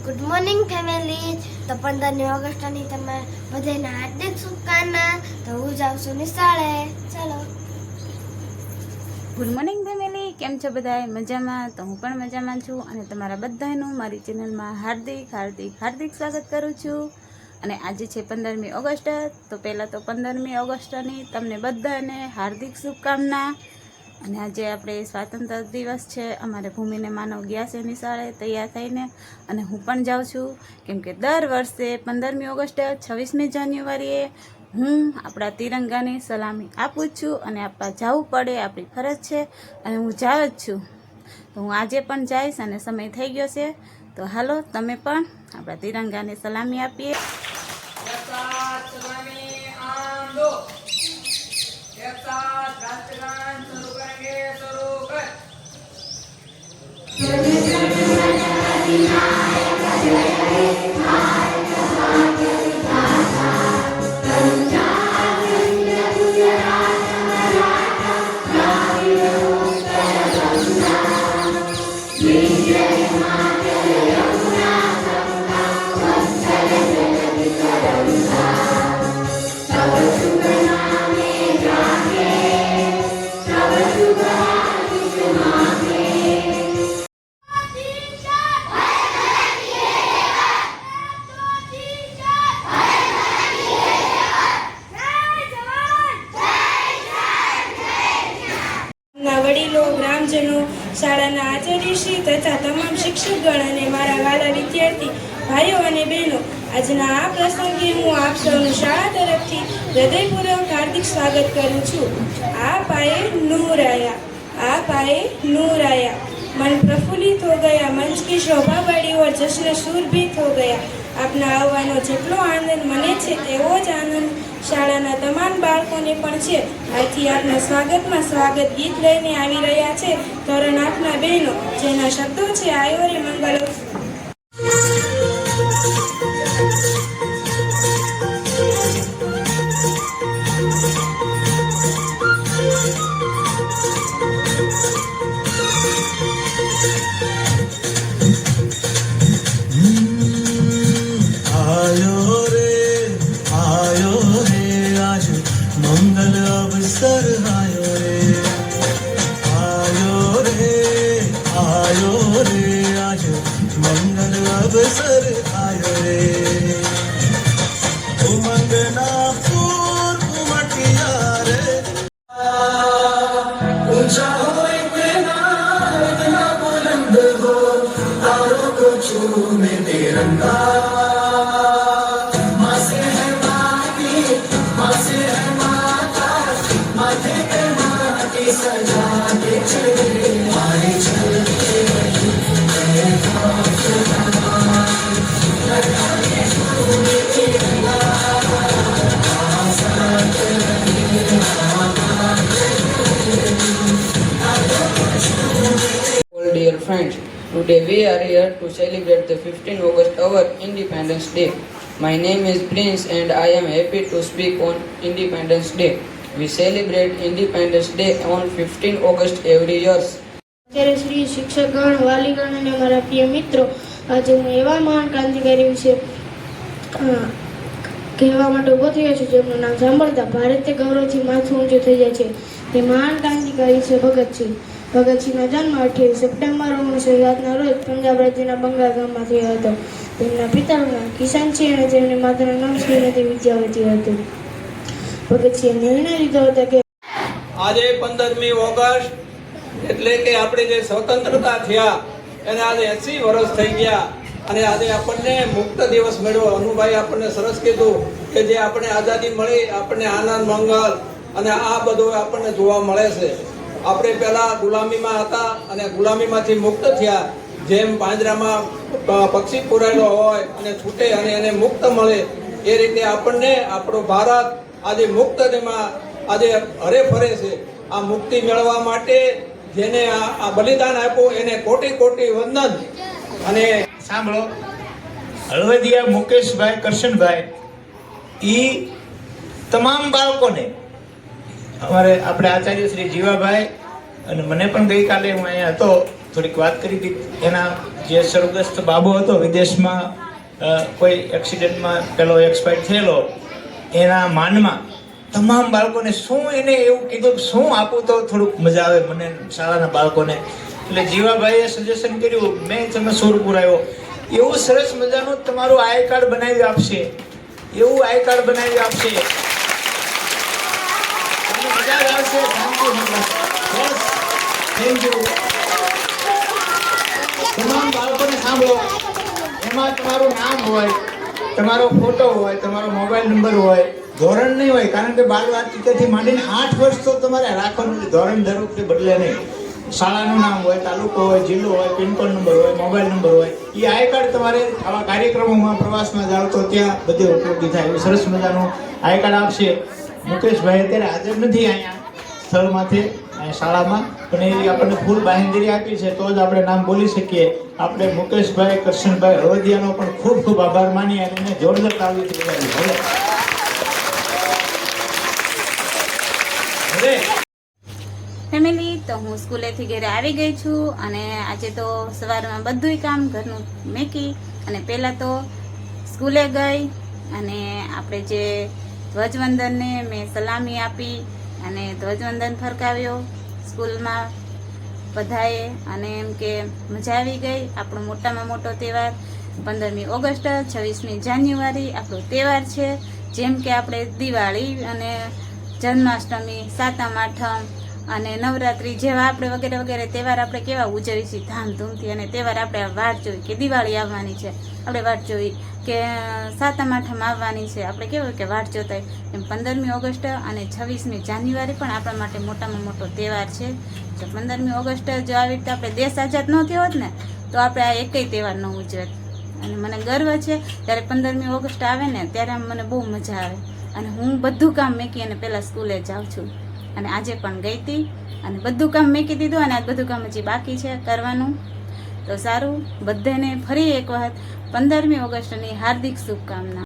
Good morning family. તો 15મી ઓગસ્ટની તમે બધાને હાર્દિક શુભકામના. તો હું જાઉં છું નિશાળે. ચાલો. ગુડ મોર્નિંગ ફેમિલી, કેમ છો બધાય? મજામાં? તો હું પણ મજામાં છું અને તમારા બધાનું મારી ચેનલમાં હાર્દિક સ્વાગત કરું છું. અને આજે છે 15મી ઓગસ્ટ. તો પહેલાં તો 15મી ઓગસ્ટની તમને બધાને હાર્દિક શુભકામના. અને આજે આપણે સ્વાતંત્ર્ય દિવસ છે. અમારે ભૂમિને માનવ ગયા છે નિશાળે તૈયાર થઈને, અને હું પણ જાઉં છું, કેમ કે દર વર્ષે 15મી ઓગસ્ટે 26મી જાન્યુઆરીએ હું આપણા તિરંગાની સલામી આપું છું અને આપવા જવું પડે, આપણી ફરજ છે અને હું જાઉં જ છું. તો હું આજે પણ જઈશ અને સમય થઈ ગયો છે. તો હાલો તમે પણ આપણા તિરંગાને સલામી આપીએ. વડીલો, ગ્રામજનો, શાળાના આચાર્યશ્રી તથા તમામ શિક્ષકગણ અને મારા વાલા વિદ્યાર્થી ભાઈઓ અને બહેનો, આજના આ પ્રસંગે હું આપ સૌનું શાળા તરફથી હૃદયપૂર્વક હાર્દિક સ્વાગત કરું છું. આ પાયે नूर आया, मन प्रफुल्लित हो गया, मंच की शोभा बढ़ी और जश्न शूरभीत हो गया. આપના આવવાનો જેટલો આનંદ મને છે તેવો જ આનંદ શાળાના તમામ બાળકોને પણ છે. આથી આપના સ્વાગતમાં સ્વાગત ગીત લઈને આવી રહ્યા છે ધોરણ 8ના બહેનો, જેના શબ્દો છે આયો રે મંગલો. मंगल अवसर आयो रे आज मंगल अवसर आयो रे. उमंगना फूल उमटिया रे, ऊंचा हो इतना बुलंद हो, तारों को छूने तिरंगा. Dear friends, today we are here to celebrate the 15th August, our Independence Day. My name is Prince and I am happy to speak on Independence Day. We celebrate Independence Day on 15th August every year. અત્યારે શ્રી શિક્ષકગણ, વાલીગણ અને મારા પ્રિય મિત્રો, આજે હું એવા મહાન ક્રાંતિકારી વિશે કહેવા માટે ઉભો થયો છું જેમનું નામ સાંભળતા ભારતે ગૌરવથી માથું ઊંચું થઈ જાય છે. તે મહાન ક્રાંતિકારી છે ભગતસિંહ. ભગતસિંહનો જન્મ 28 સપ્ટેમ્બર 1907ના રોજ પંજાબ રાજ્યના બંગાળ ગામમાં થયો હતો. તેમના પિતાનું નામ કિશનસિંહ અને તેમની માતાનું નામ શ્રીમતી વિદ્યાવતી હતું. ભગતસિંહે નિર્ણય લીધો હતો કે આજે 15મી ઓગસ્ટ એટલે કે આપણે જે સ્વતંત્રતા થયા એને આજે 80 વર્ષ થઈ ગયા. અને આજે આપણને મુક્ત દિવસ મળ્યો. અનુભાઈ આપણને સરસ કીધું કે જે આપણે આઝાદી મળી, આપણને આનંદ મંગલ અને આ બધું આપણને જોવા મળે છે. આપણે પહેલા ગુલામીમાં હતા અને ગુલામીમાંથી મુક્ત થયા. જેમ પાંજરામાં પક્ષી પુરાયેલો હોય અને છૂટે અને એને મુક્ત મળે, એ રીતે આપણને આપણો ભારત આજે મુક્તમાં આજે હરે ફરે છે. આ મુક્તિ મેળવવા માટે જેને આ બલિદાન આપ્યું એને કોટી કોટી વંદન. અને સાંભળો, હળવદિયા મુકેશભાઈ કરશનભાઈ ઈ તમામ બાળકોને અમારે આપણે આચાર્ય શ્રી જીવાભાઈ અને મને પણ ગઈકાલે હું અહીંયા હતો થોડીક વાત કરી હતી એના જે સ્વર્ગસ્થ બાબો હતો વિદેશમાં કોઈ એક્સિડન્ટમાં પેલો એક્સપાયર થયેલો, એના માનમાં તમામ બાળકોને શું એને એવું કીધું કે શું આપું તો થોડુંક મજા આવે મને શાળાના બાળકોને. એટલે જીવાભાઈએ સજેશન કર્યું, મેં તમે સુરપુર આવ્યો, એવું સરસ મજાનું તમારું આઈ કાર્ડ બનાવી આપશે, એવું આઈ કાર્ડ બનાવી આપશે, તમને મજા જ આવશે. Thank you. તમામ બાળકોને સાંભળો, એમાં તમારું નામ હોય, તમારો ફોટો હોય, તમારો મોબાઈલ નંબર હોય, ધોરણ નહીં હોય, કારણ કે બાળ વાટિકાથી માંડીને 8 વર્ષ તો તમારે રાખવાનું, ધોરણ દર વખતે બદલે નહીં. શાળાનું નામ હોય, તાલુકો હોય, જિલ્લો હોય, પિનકોડ નંબર હોય, મોબાઈલ નંબર હોય, એ આઈ કાર્ડ તમારે આવા કાર્યક્રમોમાં પ્રવાસમાં જાઓ તો ત્યાં બધે ઉપયોગી થાય એવું સરસ મજાનું આઈ કાર્ડ આપશે. મુકેશભાઈ અત્યારે હાજર નથી અહીંયા સ્થળમાંથી, અહીંયા શાળામાં, પણ એ આપણને ફૂલ બાહેંધરી આપી છે તો જ આપણે નામ બોલી શકીએ. આપણે મુકેશભાઈ કરશનભાઈ હળવદિયાનો પણ ખૂબ ખૂબ આભાર માનીએ અને એને જોરદાર તાળીઓથી બધાવીએ. હવે ફેમિલી, તો હું સ્કૂલેથી ઘરે આવી ગઈ છું અને આજે તો સવારમાં બધુંય કામ ઘરનું મેકી અને પહેલાં તો સ્કૂલે ગઈ અને આપણે જે ધ્વજવંદનને મેં સલામી આપી અને ધ્વજવંદન ફરકાવ્યો સ્કૂલમાં બધાએ અને એમ કે મજા આવી ગઈ. આપણો મોટામાં મોટો તહેવાર 15મી ઓગસ્ટ, 26મી જાન્યુઆરી આપણો તહેવાર છે. જેમ કે આપણે દિવાળી અને જન્માષ્ટમી, સાતમ આઠમ અને નવરાત્રિ જેવા આપણે વગેરે વગેરે તહેવાર આપણે કેવા ઉજવીએ છીએ ધામધૂમથી, અને તહેવાર આપણે વાટ જોઈ કે દિવાળી આવવાની છે, આપણે વાટ જોઈ કે સાતમ આઠમ આવવાની છે, આપણે કેવું કે વાટ જોતા હોય. એમ 15મી ઓગસ્ટ અને 26મી જાન્યુઆરી પણ આપણા માટે મોટામાં મોટો તહેવાર છે. જો 15મી ઓગસ્ટ જો આવી રીતે આપણે દેશ આઝાદ ન થયો હોત ને તો આપણે આ એકેય તહેવાર ન ઉજવત. અને મને ગર્વ છે ત્યારે 15મી ઓગસ્ટ આવે ને ત્યારે મને બહુ મજા આવે અને હું બધું કામ મેકી અને પહેલાં સ્કૂલે જાઉં છું અને આજે પણ ગઈ હતી અને બધું કામ મેકી દીધું અને આજ બધું કામ હજી બાકી છે કરવાનું. તો સારું, બધાને ફરી એક વખત 15મી ઓગસ્ટની હાર્દિક શુભકામના.